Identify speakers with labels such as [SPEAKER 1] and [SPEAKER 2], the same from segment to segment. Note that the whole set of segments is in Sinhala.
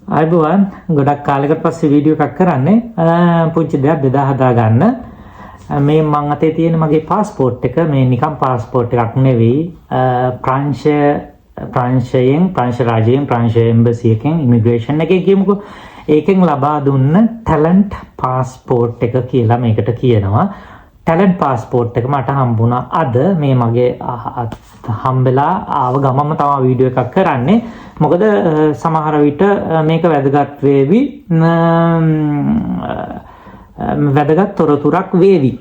[SPEAKER 1] අයිබෝවන් ගොඩක් කාලෙකට පස්සේ වීඩියෝ එකක් කරන්නේ පුංචි දෙයක් බෙදා හදා ගන්න. මේ මං අතේ තියෙන මගේ පාස්පෝර්ට් එක මේ නිකම් පාස්පෝර්ට් එකක් නෙවෙයි. ප්‍රංශ රාජ්‍යයෙන් ප්‍රංශ එම්බසි එකෙන් ඉමිග්‍රේෂන් එකේ කියමුකෝ. ඒකෙන් ලබා දුන්න ටැලන්ට් පාස්පෝර්ට් එක කියලා මේකට කියනවා. ටැලන්ට් පාස්පෝර්ට් එක මට හම්බුණා අද මේ මගේ හම්බෙලා ආව ගමම තමයි වීඩියෝ එකක් කරන්නේ. මොකද සමහර විට මේක වැදගත් වේවි වැදගත් තොරතුරක් වේවි.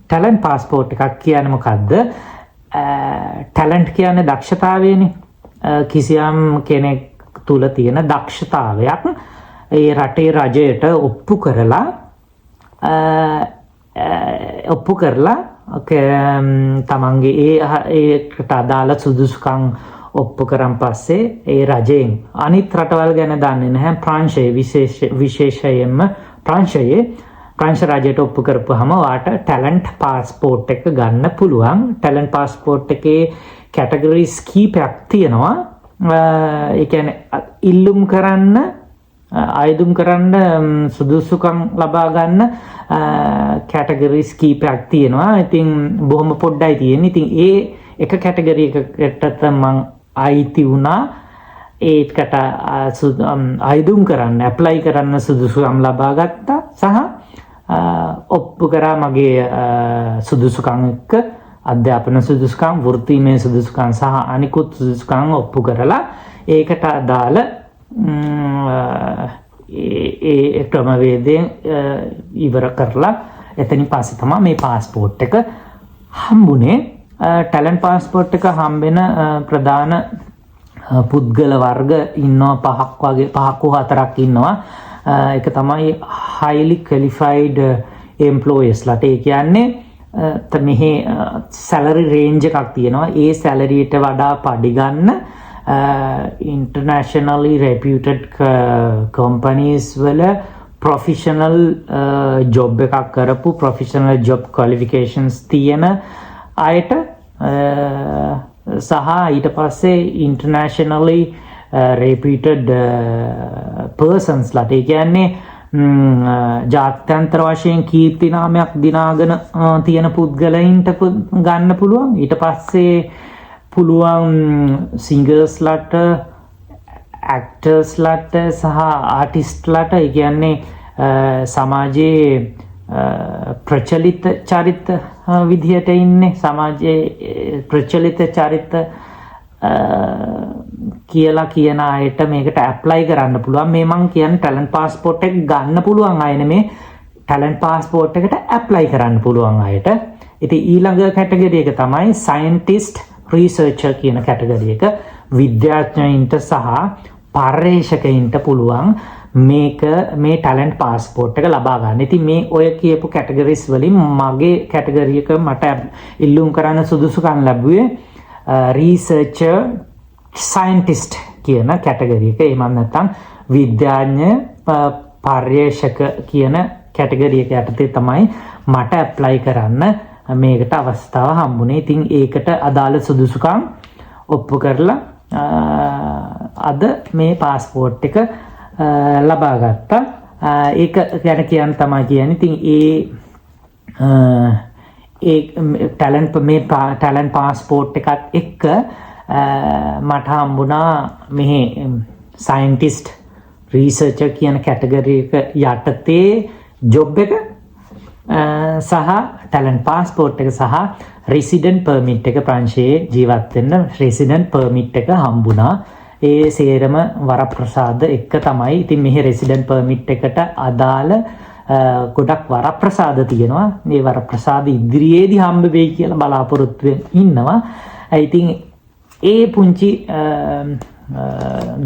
[SPEAKER 1] ටැලන්ට් පාස්පෝර්ට් එකක් කියන්නේ මොකද්ද? ටැලන්ට් කියන්නේ දක්ෂතාවයනේ. කිසියම් කෙනෙක් තුල තියෙන දක්ෂතාවයක් ඒ රටේ රජයට ඔප්පු කරලා තමන්ගේ ඒකට අදාළ සුදුසුකම් ඔප්පු කරන් පස්සේ ඒ රජයෙන් අනිත් රටවල් ගැන දන්නේ නැහැ. ප්‍රංශයේ විශේෂයෙන්ම ප්‍රංශ රජයට ඔප්පු කරපුවාම ඔයාට ටැලන්ට් පාස්පෝර්ට් එක ගන්න පුළුවන්. ටැලන්ට් පාස්පෝර්ට් එකේ කැටගරිස් කීපයක් තියෙනවා. ඒ කියන්නේ ඉල්ලුම් කරන්න ආයුධම් කරන්න සුදුසුකම් ලබා ගන්න කැටගරිස් කීපයක් තියෙනවා. ඉතින් බොහොම පොඩ්ඩයි තියෙන්නේ. ඉතින් ඒ එක කැටගරි එකකට මම අයිති වුණා. ඒකට ආයුධම් කරන්න ඇප්ලයි කරන්න සුදුසුකම් ලබා ගත්තා සහ ඔප්පු කරා මගේ සුදුසුකම් එක්ක අධ්‍යාපන සුදුසුකම්, වෘත්තීමය සුදුසුකම් සහ අනිකුත් සුදුසුකම් ඔප්පු කරලා ඒකට අදාළ ඒ ක්‍රමවේදයෙන් ඉවර කරලා එතනින් පස්සේ තමයි මේ පාස්පෝර්ට් එක හම්බුනේ. ටැලන්ට් පාස්පෝර්ට් එක හම්බෙන ප්‍රධාන පුද්ගල වර්ග ඉන්නවා පහක් හෝ හතරක් ඉන්නවා. ඒක තමයි highly qualified employees ලාට. ඒ කියන්නේ මෙහි salary range එකක් තියෙනවා. ඒ salary ට වඩා පඩි ගන්න internationally reputed companies වල professional job එකක් කරපු professional job qualifications තියෙන අයට සහ ඊට පස්සේ internationally reputed persons ලාට. ඒ කියන්නේ ජාත්‍යන්තර වශයෙන් කීර්ති නාමයක් දිනාගෙන තියෙන පුද්ගලයින්ට ගන්න පුළුවන්. ඊට පස්සේ පුළුවන් සිංගර්ස්ලාට, ඇක්ටර්ස්ලාට සහ ආටිස්ට්ලාට. ඒ කියන්නේ සමාජයේ ප්‍රචලිත චරිත විදිහට ඉන්නේ. සමාජයේ ප්‍රචලිත චරිත කියලා කියන අයට මේකට ඇප්ලයි කරන්න පුළුවන්. මේ මං කියන්නේ ටැලන්ට් පාස්පෝර්ට් එක ගන්න පුළුවන් අය නෙමේ, ටැලන්ට් පාස්පෝර්ට් එකට ඇප්ලයි කරන්න පුළුවන් අයට. ඉතින් ඊළඟ කැටගරි එක තමයි සයන්ටිස්ට් රිසර්චර් කියන කැටගරි එක. විද්‍යාඥයින්ට සහ පර්යේෂකයින්ට පුළුවන් මේ ටැලන්ට් පාස්පෝර්ට් එක ලබා ගන්න. ඉතින් මේ ඔය කියපු කැටගරිස් වලින් මගේ කැටගරි එක මට ඉල්ලුම් කරන්න සුදුසුකම් ලැබුවේ රිසර්චර් සයන්ටිස්ට් කියන කැටගරි එක. එහෙම නැත්නම් විද්‍යාඥ පර්යේෂක කියන කැටගරි එක යටතේ තමයි මට ඇප්ලයි කරන්න මේකට අවස්ථාව හම්බුනේ. ඉතින් ඒකට අදාළ සුදුසුකම් ඔප්පු කරලා අද මේ පාස්පෝර්ට් එක ලබා ගත්තා. ඒක ගැන කියන්න තමයි කියන්නේ. ඉතින් ඒ ටැලන්ට් පාස්පෝර්ට් එකත් එක්ක මට හම්බුණා මෙහි සයන්ටිස්ට් රිසර්චර් කියන කැටගරි එක යටතේ ජොබ් එක සහ ටැලන්ට් පාස්පෝර්ට් එක සහ රෙසිඩන්ට් පර්මිට් එක. ප්‍රංශයේ ජීවත් වෙන්න රෙසිඩන්ට් පර්මිට් එක හම්බුණා. ඒ සේරම වරප්‍රසාද එක්ක තමයි. ඉතින් මෙහි රෙසිඩන්ට් පර්මිට් එකට අදාළ ගොඩක් වරප්‍රසාද තියෙනවා. මේ වරප්‍රසාද ඉදිරියේදී හම්බ වෙයි කියලා බලාපොරොත්තු ඉන්නවා. ඉතින් ඒ පුංචි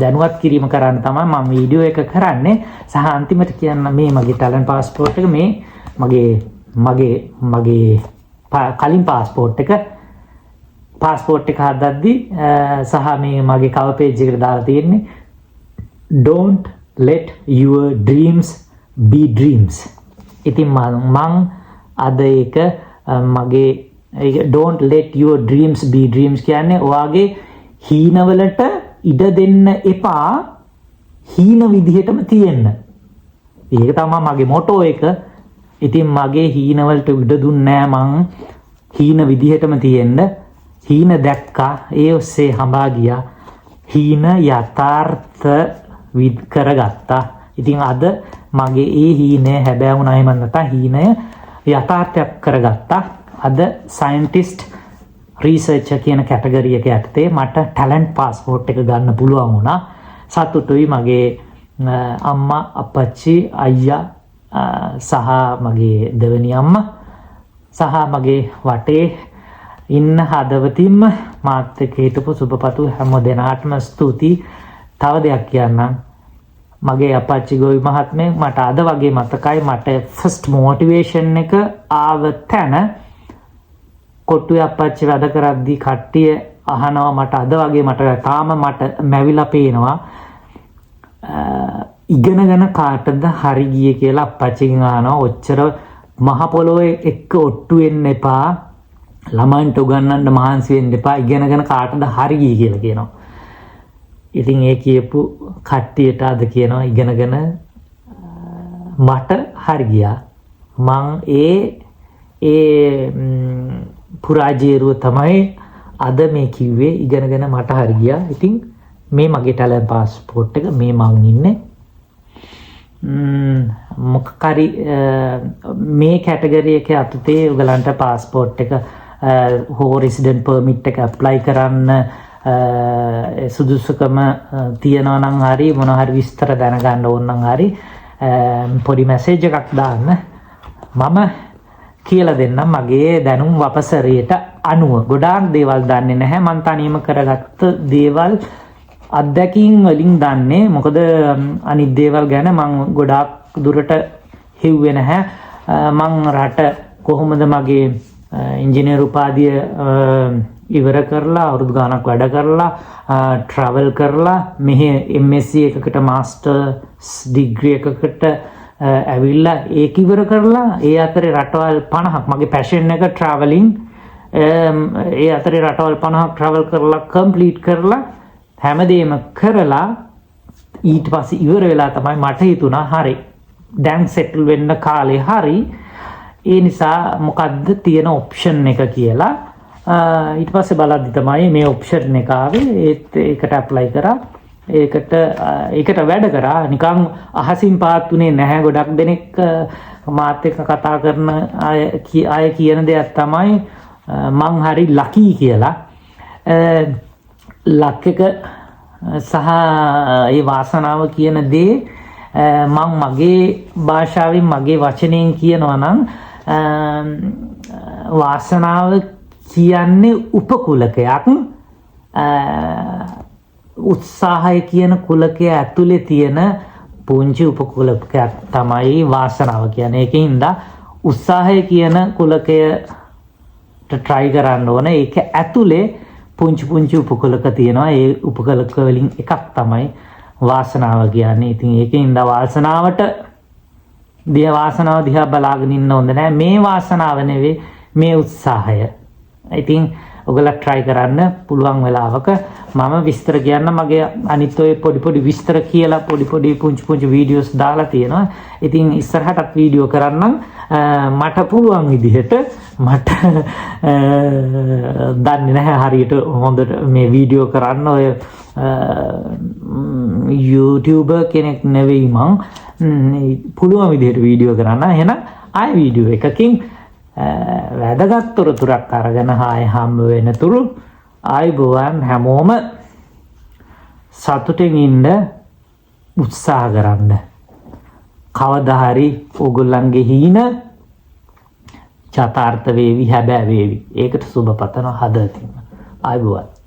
[SPEAKER 1] දැනුවත් කිරීම කරන්න තමයි මම වීඩියෝ එක කරන්නේ. සහ අන්තිමට කියන්න මේ මගේ ටැලන්ට් පාස්පෝර්ට් එක මේ මගේ කලින් පාස්පෝර්ට් එක හදද්දි සහ මේ මගේ කවර් පේජ් එකට දාලා තියෙන්නේ don't let your dreams be dreams. ඉතින් මං අද ඒක මගේ don't let your dreams be dreams කියන්නේ ඔයාගේ හීනවලට ඉඩ දෙන්න එපා. හීන විදිහටම තියෙන්න. ඒක තමයි මගේ මොටෝ එක. ඉතින් මගේ හීනවලට ඉඩ දුන්නේ මං හීන විදිහටම තියෙන්න. හීන දැක්කා, ඒ ඔස්සේ හඹා ගියා. හීන යථාර්ථ කරගත්තා. ඉතින් අද මගේ ඒ හීනය හැබෑ වුණා එහෙම නැත්නම් හීනය යථාර්ථයක් කරගත්තා. අද සයන්ටිස්ට් රිසර්චර් කියන කැටගරි එක යටතේ මට ටැලන්ට් පාස්පෝර්ට් එක ගන්න පුළුවන් වුණා. සතුටුයි මගේ අම්මා අප්පච්චි අයියා සහ මගේ දෙවෙනි අම්මා සහ මගේ වටේ ඉන්න හදවතින්ම මාත් එක්ක හිටපු සුබපතු හැම දෙනාටම ස්තුතියි. තව දෙයක් කියන්නම්. මගේ අප්පච්චි ගෝවි මහත්මයා මට අද වගේ මතකයි මට ෆස්ට් මොටිවේෂන් එක ආව තැන කොට්ටුවේ අප්පච්චි වැඩ කරද්දී කට්ටිය අහනවා මට අද වගේ මට තාම මට මැවිලා පේනවා ඉගෙනගෙන කාටද හරි ගියේ කියලා අප්පච්චිගෙන් අහනවා. ඔච්චර මහ පොළොවේ එක්ක ඔට්ටු වෙන්න එපා, ළමයින්ට උගන්වන්න මහන්සි වෙන්න එපා, ඉගෙනගෙන කාටද හරි ගියේ කියලා කියනවා. ඉතින් ඒ කියපු කට්ටියට අද කියනවා ඉගෙනගෙන මට හරි ගියා. මං ඒ පුරාජේරුව තමයි අද මේ කිව්වේ ඉගෙනගෙන මට හරි ගියා. ඉතින් මේ මගේ ටැලන්ට් පාස්පෝර්ට් එක මේ මං ඉන්නේ. මොකක්hari මේ කැටගරි එකේ අතේ ඔයගලන්ට පාස්පෝර්ට් එක හෝ රෙසිඩන්ට් පර්මිට් එක ඇප්ලයි කරන්න සුදුසුකම තියනවා නම් හරි මොන හරි විස්තර දැනගන්න ඕන නම් හරි පොඩි මැසේජ් එකක් දාන්න. මම කියලා දෙන්නම් මගේ දැනුම් වපසරියට අනුව. ගොඩාක් දේවල් දන්නේ නැහැ. මං තනියම කරගත්ත දේවල් අත්දැකීම් වලින් දන්නේ. මොකද අනිත් දේවල් ගැන මං ගොඩාක් දුරට හිව්වේ නැහැ. මං රට කොහොමද මගේ ඉංජිනේරු උපාධිය ඉවර කරලා අවුරුදු ගාණක් වැඩ කරලා ට්‍රැවල් කරලා මෙහි MSc එකකට මාස්ටර්ස් ඩිග්‍රී එකකට ඇවිල්ලා ඒක ඉවර කරලා ඒ අතරේ රටවල් 50ක් මගේ පැෂන් එක ට්‍රැවලින් ඒ අතරේ රටවල් 50ක් ට්‍රැවල් කරලා කම්ප්ලීට් කරලා හැමදේම කරලා ඊට පස්සේ ඉවර වෙලා තමයි මට හිතුණා හරි දැන් සෙටල් වෙන්න කාලේ හරි. ඒ නිසා මොකද්ද තියෙන ඔප්ෂන් එක කියලා ඊට පස්සේ බලද්දි තමයි මේ ඔප්ෂන් එක ආවේ. ඒකට ඇප්ලයි කරා. ඒකට වැඩ කරා. නිකන් අහසින් පාත් උනේ නැහැ. ගොඩක් දෙනෙක් මාත් එක්ක කතා කරන අය කියන දෙයක් තමයි මං හරි ලකී කියලා. ලක් එක සහ ඒ වාසනාව කියන දේ මං මගේ භාෂාවෙන් මගේ වචනයෙන් කියනවා නම් වාසනාව කියන්නේ උපකුලකයක්. උත්සාහය කියන කුලකය ඇතුලේ තියෙන පුංචි උපකුලකයක් තමයි වාසනාව කියන්නේ. ඒකින්ද උත්සාහය කියන කුලකයට try කරන්න ඕන. ඒක ඇතුලේ පුංචි උපකුලක තියෙනවා. ඒ උපකුලක වලින් එකක් තමයි වාසනාව කියන්නේ. ඉතින් ඒකින්ද වාසනාව දිහා බලාගෙන ඉන්න හොඳ නෑ. මේ වාසනාව නෙවෙයි මේ උත්සාහය. ඉතින් ඔයගොල්ලෝ try කරන්න පුළුවන් වෙලාවක මම විස්තර කියන්න මගේ අනිත් ඔය පොඩි විස්තර කියලා පොඩි පුංචි වීඩියෝස් දාලා තියෙනවා. ඉතින් ඉස්සරහටත් වීඩියෝ කරන්නම් මට පුළුවන් විදිහට. මට දන්නේ නැහැ හරියට හොඳට මේ වීඩියෝ කරන්න. ඔය YouTuber කෙනෙක් නෙවෙයි මං. පුළුවන් විදිහට වීඩියෝ කරන්න. එහෙනම් ආයි වීඩියෝ එකකින් වැදගත් තොරතුරක් අරගෙන ආයෙ හම්බ වෙනතුරු ආයිබෝවන් හැමෝම සතුටින් ඉන්න උත්සාහ කරන්න. කවදා හරි ඕගොල්ලන්ගේ හීන යථාර්ථ වේවි, හැබෑ වේවි. ඒකට සුබ පතන හදවතින්ම. ආයිබෝවන්.